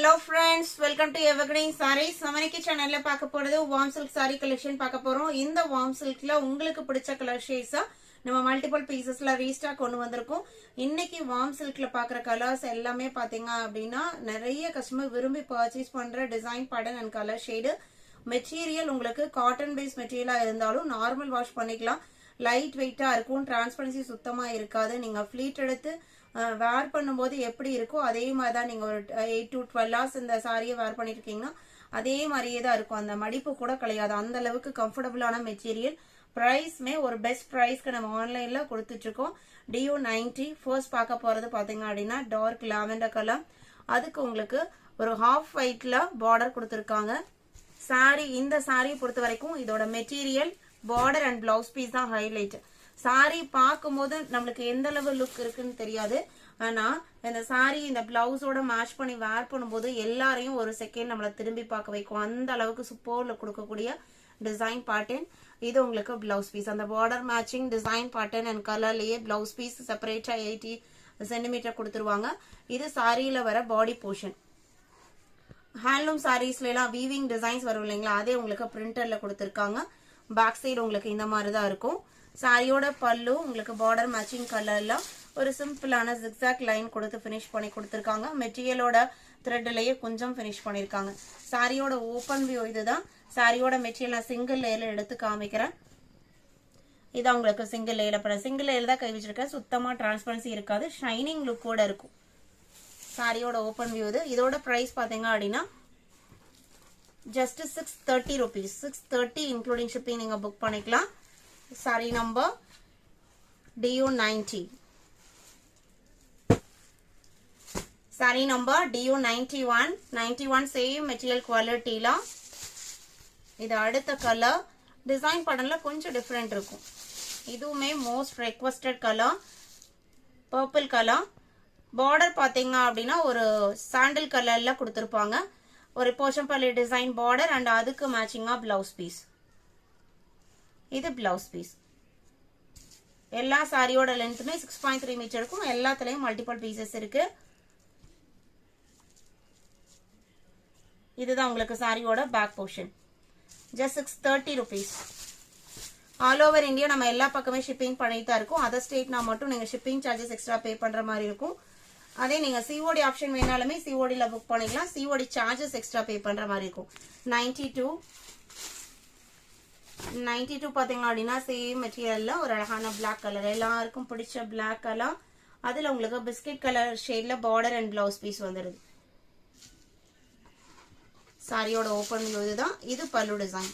Hello friends, welcome to Evergreen Sarees. நம்மனக்கி சேனல்ல பார்க்க போறது warm silk saree collection பார்க்க போறோம். இந்த warm silkல உங்களுக்கு பிடிச்ச கலர் ஷேட்ஸா நம்ம மல்டிபிள் பீசஸ்ல ரீஸ்டாக் கொண்டு வந்திருக்கோம். இன்னைக்கு warm silkல பார்க்குற கலர்ஸ் எல்லாமே பாத்தீங்க அப்படினா நிறைய கஸ்டமர் விரும்பி பர்ச்சேஸ் பண்ற design pattern and colour shade. Material உங்களுக்கு காட்டன் பேஸ் மெட்டீரியலா இருந்தாலும் நார்மல் வாஷ் பண்ணிக்கலாம். லைட் வெயிட்டா இருக்கும், டிரான்ஸ்பரன்சி சுத்தமா இருக்காது. நீங்க ஃப்ளீட் எடுத்து வேர் பண்ணும்போது எப்படி இருக்கோ அதே மாதிரி தான் நீங்க ஒரு 8 to 12 hours இந்த சாரியை வேர் பண்ணிருக்கீங்கன்னா அதே மாதிரியே தான் இருக்கும். அந்த மடிப்பு கூட கிடையாது. அந்த அளவுக்கு கம்ஃபர்டபுளான மெட்டீரியல். பிரைஸ்மே ஒரு பெஸ்ட் பிரைஸ்க்கு நம்ம ஆன்லைன்ல கொடுத்துட்டு இருக்கோம். DU90 ஃபர்ஸ்ட் பார்க்க போறது பாத்தீங்க அப்படின்னா டார்க் லாவெண்டர் கலர். அதுக்கு உங்களுக்கு ஒரு ஹாஃப் ஒயிட்ல பார்டர் கொடுத்துருக்காங்க. சாரி இந்த சாரியை பொறுத்த வரைக்கும் இதோட material border and blouse piece தான் ஹைலைட். சாரி பார்க்கும்போது நம்மளுக்கு எந்த அளவு லுக் இருக்குன்னு தெரியாது. ஆனா இந்த சாரி இந்த பிளவுஸோட மேட்ச் பண்ணி வேர் பண்ணும்போது எல்லாரையும் ஒரு செகண்ட் நம்மள திரும்பி பார்க்க வைக்கும். அந்த அளவுக்கு சூப்பர்ல கொடுக்கக்கூடிய டிசைன் பேட்டர்ன். இது உங்களுக்கு பிளவுஸ் பீஸ். அந்த border matching design pattern and கலர்லயே பிளவுஸ் பீஸ் செப்பரேட்டா 80 சென்டிமீட்டர் கொடுத்துருவாங்க. இது சாரியில வர பாடி போர்ஷன். ஹேண்ட்லூம் சாரீஸ்ல எல்லாம் வீவிங் டிசைன்ஸ் வரும் இல்லைங்களா, அதே உங்களுக்கு பிரிண்டர்ல கொடுத்துருக்காங்க. பேக் சைடு உங்களுக்கு இந்த மாதிரி தான் இருக்கும். சாரியோட பல்லு உங்களுக்கு பார்டர் மேட்சிங் கலர்ல ஒரு சிம்பிளான ஜிக்ஸாக் லைன் கொடுத்து பினிஷ் பண்ணி கொடுத்துருக்காங்க. மெட்டீரியலோட த்ரெட்லயே கொஞ்சம் பினிஷ் பண்ணிருக்காங்க. சாரியோட ஓபன் வியூ இதுதான். சாரியோட மெட்டீரியல் நான் சிங்கிள் லேயர்ல எடுத்து காமிக்கிறேன். இதான் உங்களுக்கு சிங்கிள் லேயர்ல சிங்கிள் லேயர் தான் கை வச்சிருக்கேன். சுத்தமா டிரான்ஸ்பரன்சி இருக்காது, ஷைனிங் லுக்கோட இருக்கும். சாரியோட ஓபன் வியூ இது. இதோட பிரைஸ் பாத்தீங்க அப்படின்னா ஜஸ்ட் 630 rupees. 630 இன்க்ளூடிங் ஷிப்பிங் நீங்க புக் பண்ணிக்கலாம். Sari number DU90. Sari number DU91. 91 same material குவாலிட்டில. இது அடுத்த கலர். டிசைன் பேட்டர்ன்ல கொஞ்சம் டிஃபரெண்ட் இருக்கும். இதுவுமே most requested colour purple colour. Border பாத்தீங்க அப்படின்னா ஒரு சாண்டல் கலர்ல கொடுத்திருப்பாங்க. ஒரு போச்சம்பள்ளி டிசைன் பார்டர் அண்ட் அதுக்கு மேட்சிங்கா பிளவுஸ் பீஸ். இது பிளவுஸ் பீஸ். எல்லா சாரியோட லென்த்துமே 6.3 மீட்டர் இருக்கும். எல்லாத்துலயும் மல்டிபிள் பீசஸ் இருக்கு. இதுதான் உங்களுக்கு சாரியோட back portion. Just 630 rupees. All over India நம்ம எல்லா பக்கமே ஷிப்பிங் பண்ணிட்டு தான் இருக்கும். அதர் ஸ்டேட்னா மட்டும் நீங்க ஷிப்பிங் சார்ஜஸ் எக்ஸ்ட்ரா பே பண்ற மாதிரி இருக்கும். அதே நீங்க COD ஆப்ஷன் வேணாலுமே CODல புக் பண்ணிக்கலாம். COD சார்ஜஸ் எக்ஸ்ட்ரா பே பண்ற மாதிரி இருக்கும். 92 பாத்தீங்க அப்படின்னா சேம் மெட்டீரியல்ல ஒரு அழகான பிளாக் கலர், எல்லாருக்கும் பிடிச்ச பிளாக் கலர். அதுல உங்களுக்கு பிஸ்கட் கலர் ஷேட்ல பார்டர் அண்ட் பிளவுஸ் பீஸ் வந்துருது. சாரியோட ஓபன் வியூ இதுதான். இது பல்லு டிசைன்.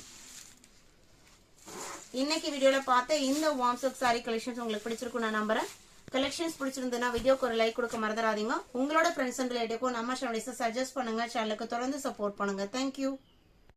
இன்னைக்கு வீடியோல பார்த்த இந்த வார்ம் சில்க் சாரி கலெக்ஷன்ஸ் உங்களுக்கு பிடிச்சிருக்கும் நான் நம்புறேன். கலெக்ஷன்ஸ் பிடிச்சிருந்ததுன்னா வீடியோக்கு ஒரு லைக் கொடுக்க மறந்துடாதீங்க. உங்களோட ஃப்ரெண்ட்ஸ் அண்ட் ரிலேட்டிவ்க்கும் நம்ம சேனலை சஜஸ்ட் பண்ணுங்க. சேனலுக்கு தொடர்ந்து சப்போர்ட் பண்ணுங்க. தேங்க்யூ.